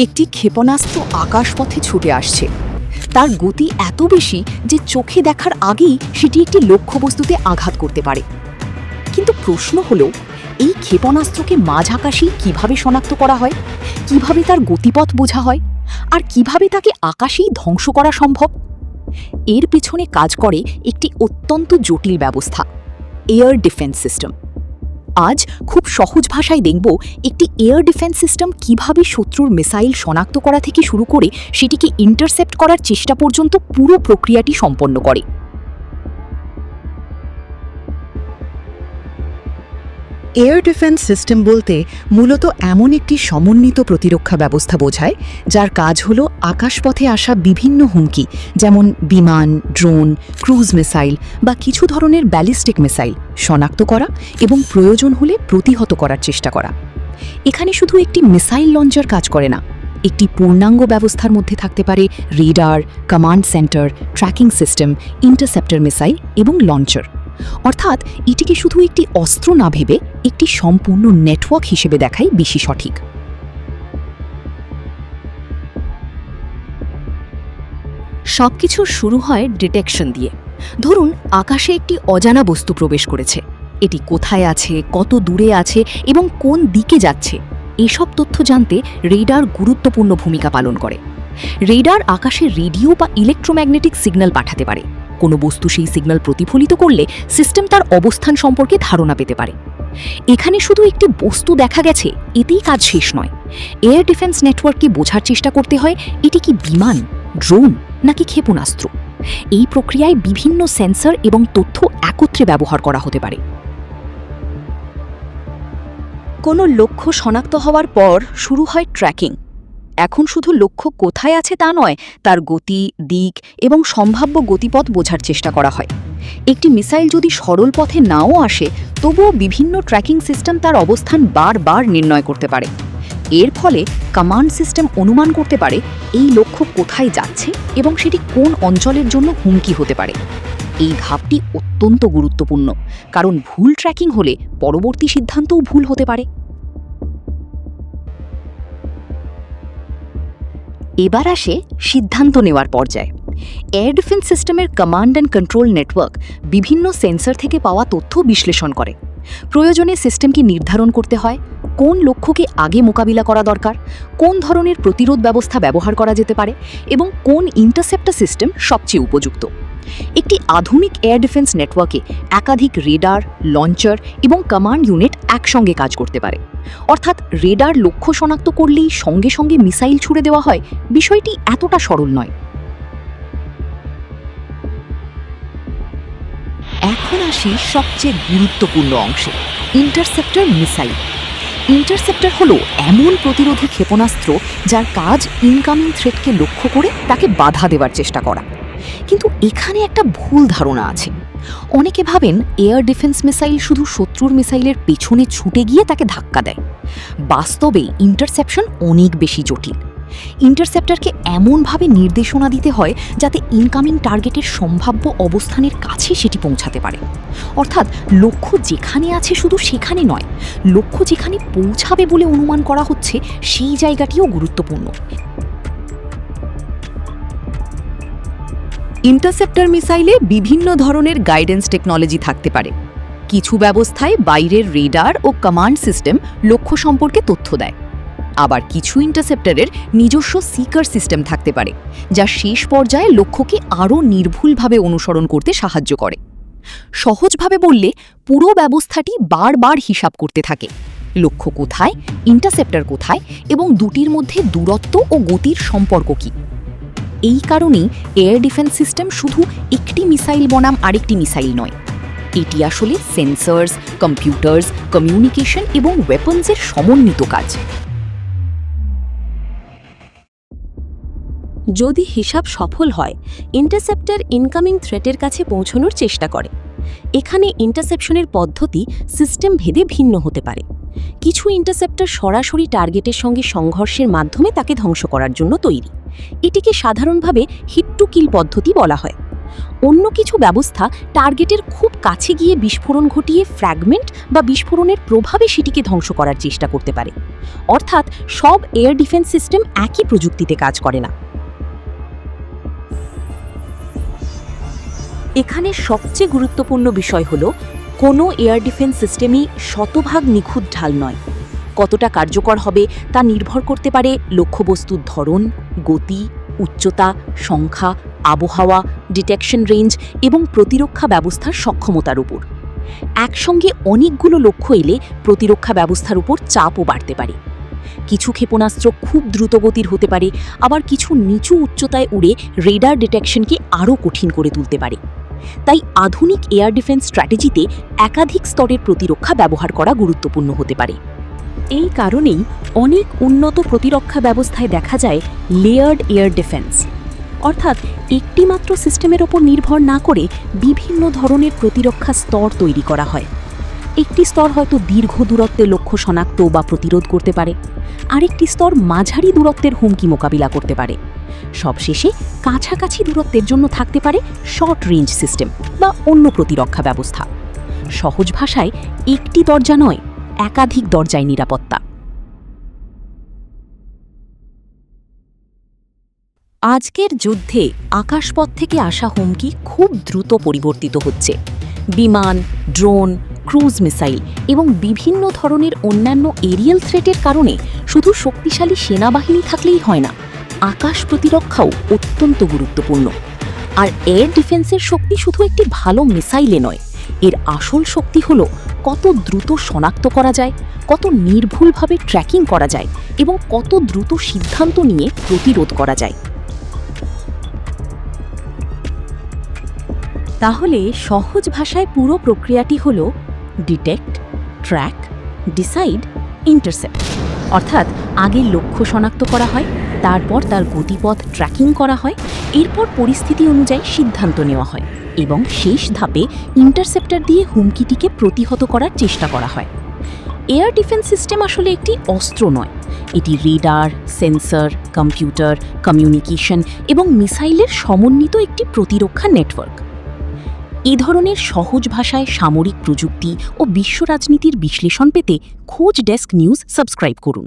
একটি ক্ষেপণাস্ত্র আকাশপথে ছুটে আসছে। তার গতি এত বেশি যে চোখে দেখার আগেই সেটি একটি লক্ষ্যবস্তুতে আঘাত করতে পারে। কিন্তু প্রশ্ন হলো, এই ক্ষেপণাস্ত্রকে মাঝ আকাশেই কিভাবে শনাক্ত করা হয়, কিভাবে তার গতিপথ বোঝা হয়, আর কিভাবে তাকে আকাশেই ধ্বংস করা সম্ভব? এর পিছনে কাজ করে একটি অত্যন্ত জটিল ব্যবস্থা, এয়ার ডিফেন্স সিস্টেম। আজ খুব সহজ ভাষায় দেখব একটি এয়ার ডিফেন্স সিস্টেম কিভাবে শত্রুর মিসাইল শনাক্ত করা থেকে শুরু করে সেটিকে ইন্টারসেপ্ট করার চেষ্টা পর্যন্ত পুরো প্রক্রিয়াটি সম্পন্ন করে। এয়ার ডিফেন্স সিস্টেম বলতে মূলত এমন একটি সমন্বিত প্রতিরক্ষা ব্যবস্থা বোঝায় যার কাজ হল আকাশপথে আসা বিভিন্ন হুমকি, যেমন বিমান, ড্রোন, ক্রুজ মিসাইল বা কিছু ধরনের ব্যালিস্টিক মিসাইল শনাক্ত করা এবং প্রয়োজন হলে প্রতিহত করার চেষ্টা করা। এখানে শুধু একটি মিসাইল লঞ্চার কাজ করে না, একটি পূর্ণাঙ্গ ব্যবস্থার মধ্যে থাকতে পারে radar, command centre, tracking system, interceptor missile এবং লঞ্চার। অর্থাৎ এটিকে শুধু একটি অস্ত্র না ভেবে একটি সম্পূর্ণ নেটওয়ার্ক হিসেবে দেখাই বেশি সঠিক। সবকিছু শুরু হয় ডিটেকশন দিয়ে। ধরুন আকাশে একটি অজানা বস্তু প্রবেশ করেছে। এটি কোথায় আছে, কত দূরে আছে এবং কোন দিকে যাচ্ছে, এসব তথ্য জানতে রেডার গুরুত্বপূর্ণ ভূমিকা পালন করে। রেডার আকাশে রেডিও বা ইলেকট্রোম্যাগনেটিক সিগন্যাল পাঠাতে পারে। কোনো বস্তু সেই সিগন্যাল প্রতিফলিত করলে সিস্টেম তার অবস্থান সম্পর্কে ধারণা পেতে পারে। এখানে শুধু একটি বস্তু দেখা গেছে এতেই কাজ শেষ নয়। এয়ার ডিফেন্স নেটওয়ার্ককে বোঝার চেষ্টা করতে হয় এটি কি বিমান, ড্রোন নাকি ক্ষেপণাস্ত্র। এই প্রক্রিয়ায় বিভিন্ন সেন্সর এবং তথ্য একত্রে ব্যবহার করা হতে পারে। কোনো লক্ষ্য শনাক্ত হওয়ার পর শুরু হয় ট্র্যাকিং। এখন শুধু লক্ষ্য কোথায় আছে তা নয়, তার গতি, দিক এবং সম্ভাব্য গতিপথ বোঝার চেষ্টা করা হয়। একটি মিসাইল যদি সরল পথে নাও আসে, তবুও বিভিন্ন ট্র্যাকিং সিস্টেম তার অবস্থান বারবার নির্ণয় করতে পারে। এর ফলে কমান্ড সিস্টেম অনুমান করতে পারে এই লক্ষ্য কোথায় যাচ্ছে এবং সেটি কোন অঞ্চলের জন্য হুমকি হতে পারে। এই ধাপটি অত্যন্ত গুরুত্বপূর্ণ, কারণ ভুল ট্র্যাকিং হলে পরবর্তী সিদ্ধান্তও ভুল হতে পারে। এবার আসে সিদ্ধান্ত নেওয়ার পর্যায়ে। এয়ার ডিফেন্স সিস্টেমের কমান্ড অ্যান্ড কন্ট্রোল নেটওয়ার্ক বিভিন্ন সেন্সর থেকে পাওয়া তথ্য বিশ্লেষণ করে। প্রয়োজনে সিস্টেমকে নির্ধারণ করতে হয় কোন লক্ষ্যকে আগে মোকাবিলা করা দরকার, কোন ধরনের প্রতিরোধ ব্যবস্থা ব্যবহার করা যেতে পারে এবং কোন ইন্টারসেপ্টর সিস্টেম সবচেয়ে উপযুক্ত। একটি আধুনিক এয়ার ডিফেন্স নেটওয়ার্কে একাধিক রেডার, লঞ্চার এবং কমান্ড ইউনিট একসঙ্গে কাজ করতে পারে। অর্থাৎ রেডার লক্ষ্য শনাক্ত করলেই সঙ্গে সঙ্গে মিসাইল ছুড়ে দেওয়া হয়, বিষয়টি এতটা সরল নয়। এখন আসি সবচেয়ে গুরুত্বপূর্ণ অংশে, ইন্টারসেপ্টর মিসাইল। ইন্টারসেপ্টর হলো এমন প্রতিরোধী ক্ষেপণাস্ত্র যার কাজ ইনকামিং থ্রেটকে লক্ষ্য করে তাকে বাধা দেওয়ার চেষ্টা করা। কিন্তু এখানে একটা ভুল ধারণা আছে। অনেকে ভাবেন এয়ার ডিফেন্স মিসাইল শুধু শত্রুর মিসাইলের পেছনে ছুটে গিয়ে তাকে ধাক্কা দেয়। বাস্তবে ইন্টারসেপশন অনেক বেশি জটিল। ইন্টারসেপ্টরকে এমনভাবে নির্দেশনা দিতে হয় যাতে ইনকামিং টার্গেটের সম্ভাব্য অবস্থানের কাছে সেটি পৌঁছাতে পারে। অর্থাৎ লক্ষ্য যেখানে আছে শুধু সেখানে নয়, লক্ষ্য যেখানে পৌঁছাবে বলে অনুমান করা হচ্ছে সেই জায়গাটিও গুরুত্বপূর্ণ। ইন্টারসেপ্টর মিসাইলে বিভিন্ন ধরনের গাইডেন্স টেকনোলজি থাকতে পারে। কিছু ব্যবস্থায় বাইরের রেডার ও কমান্ড সিস্টেম লক্ষ্য সম্পর্কে তথ্য দেয়। আবার কিছু ইন্টারসেপ্টরের নিজস্ব সিকার সিস্টেম থাকতে পারে, যা শেষ পর্যায়ে লক্ষ্যকে আরও নির্ভুলভাবে অনুসরণ করতে সাহায্য করে। সহজভাবে বললে পুরো ব্যবস্থাটি বারবার হিসাব করতে থাকে লক্ষ্য কোথায়, ইন্টারসেপ্টর কোথায় এবং দুটির মধ্যে দূরত্ব ও গতির সম্পর্ক কী। এই কারণেই এয়ার ডিফেন্স সিস্টেম শুধু একটি মিসাইল বনাম আরেকটি মিসাইল নয়, এটি আসলে সেন্সর্স, কম্পিউটার্স, কমিউনিকেশন এবং ওয়েপন্সের সমন্বিত কাজ। যদি হিসাব সফল হয়, ইন্টারসেপ্টর ইনকামিং থ্রেটের কাছে পৌঁছানোর চেষ্টা করে। এখানে ইন্টারসেপশনের পদ্ধতি সিস্টেম ভেদে ভিন্ন হতে পারে। কিছু ইন্টারসেপ্টর সরাসরি টার্গেটের সঙ্গে সংঘর্ষের মাধ্যমে তাকে ধ্বংস করার জন্য তৈরি। এটিকে সাধারণভাবে হিট টু কিল পদ্ধতি বলা হয়। অন্য কিছু ব্যবস্থা টার্গেটের খুব কাছে গিয়ে বিস্ফোরণ ঘটিয়ে ফ্র্যাগমেন্ট বা বিস্ফোরণের প্রভাবে সেটিকে ধ্বংস করার চেষ্টা করতে পারে। অর্থাৎ সব এয়ার ডিফেন্স সিস্টেম একই প্রযুক্তিতে কাজ করে না। এখানে সবচেয়ে গুরুত্বপূর্ণ বিষয় হলো কোনো এয়ার ডিফেন্স সিস্টেমই শতভাগ নিখুঁত ঢাল নয়। কতটা কার্যকর হবে তা নির্ভর করতে পারে লক্ষ্যবস্তুর ধরন, গতি, উচ্চতা, সংখ্যা, আবহাওয়া, ডিটেকশন রেঞ্জ এবং প্রতিরক্ষা ব্যবস্থার সক্ষমতার উপর। একসঙ্গে অনেকগুলো লক্ষ্য এলে প্রতিরক্ষা ব্যবস্থার উপর চাপও বাড়তে পারে। কিছু ক্ষেপণাস্ত্র খুব দ্রুতগতির হতে পারে, আবার কিছু নিচু উচ্চতায় উড়ে রেডার ডিটেকশনকে আরও কঠিন করে তুলতে পারে। তাই আধুনিক এয়ার ডিফেন্স স্ট্র্যাটেজিতে একাধিক স্তরের প্রতিরক্ষা ব্যবহার করা গুরুত্বপূর্ণ হতে পারে। এই কারণেই অনেক উন্নত প্রতিরক্ষা ব্যবস্থায় দেখা যায় লেয়ার্ড এয়ার ডিফেন্স, অর্থাৎ একটি মাত্র সিস্টেমের ওপর নির্ভর না করে বিভিন্ন ধরনের প্রতিরক্ষা স্তর তৈরি করা হয়। একটি স্তর হয়তো দীর্ঘ দূরত্বের লক্ষ্য শনাক্ত বা প্রতিরোধ করতে পারে, আরেকটি স্তর মাঝারি দূরত্বের হুমকি মোকাবিলা করতে পারে। সবশেষে কাছাকাছি দূরত্বের জন্য থাকতে পারে শর্ট রেঞ্জ সিস্টেম বা অন্য প্রতিরক্ষা ব্যবস্থা। সহজ ভাষায় একটি দরজা নয়, একাধিক দরজায় নিরাপত্তা। আজকের যুদ্ধে আকাশপথ থেকে আসা হুমকি খুব দ্রুত পরিবর্তিত হচ্ছে। বিমান, ড্রোন, ক্রুজ মিসাইল এবং বিভিন্ন ধরনের অন্যান্য এরিয়াল থ্রেটের কারণে শুধু শক্তিশালী সেনাবাহিনী থাকলেই হয় না, আকাশ প্রতিরক্ষাও অত্যন্ত গুরুত্বপূর্ণ। আর এয়ার ডিফেন্সের শক্তি শুধু একটি ভালো মিসাইলে নয়, এর আসল শক্তি হলো কত দ্রুত শনাক্ত করা যায়, কত নির্ভুলভাবে ট্র্যাকিং করা যায় এবং কত দ্রুত সিদ্ধান্ত নিয়ে প্রতিরোধ করা যায়। তাহলে সহজ ভাষায় পুরো প্রক্রিয়াটি হল ডিটেক্ট, ট্র্যাক, ডিসাইড, ইন্টারসেপ্ট। অর্থাৎ আগে লক্ষ্য শনাক্ত করা হয়, তারপর তার গতিপথ ট্র্যাকিং করা হয়, এরপর পরিস্থিতি অনুযায়ী সিদ্ধান্ত নেওয়া হয় এবং শেষ ধাপে ইন্টারসেপ্টর দিয়ে হুমকিটিকে প্রতিহত করার চেষ্টা করা হয়। এয়ার ডিফেন্স সিস্টেম আসলে একটি অস্ত্র নয়, এটি রেডার, সেন্সর, কম্পিউটার, কমিউনিকেশন এবং মিসাইলের সমন্বিত একটি প্রতিরক্ষা নেটওয়ার্ক। এই ধরনের সহজ ভাষায় সামরিক প্রযুক্তি ও বিশ্ব রাজনীতির বিশ্লেষণ পেতে খোঁজ ডেস্ক নিউজ সাবস্ক্রাইব করুন।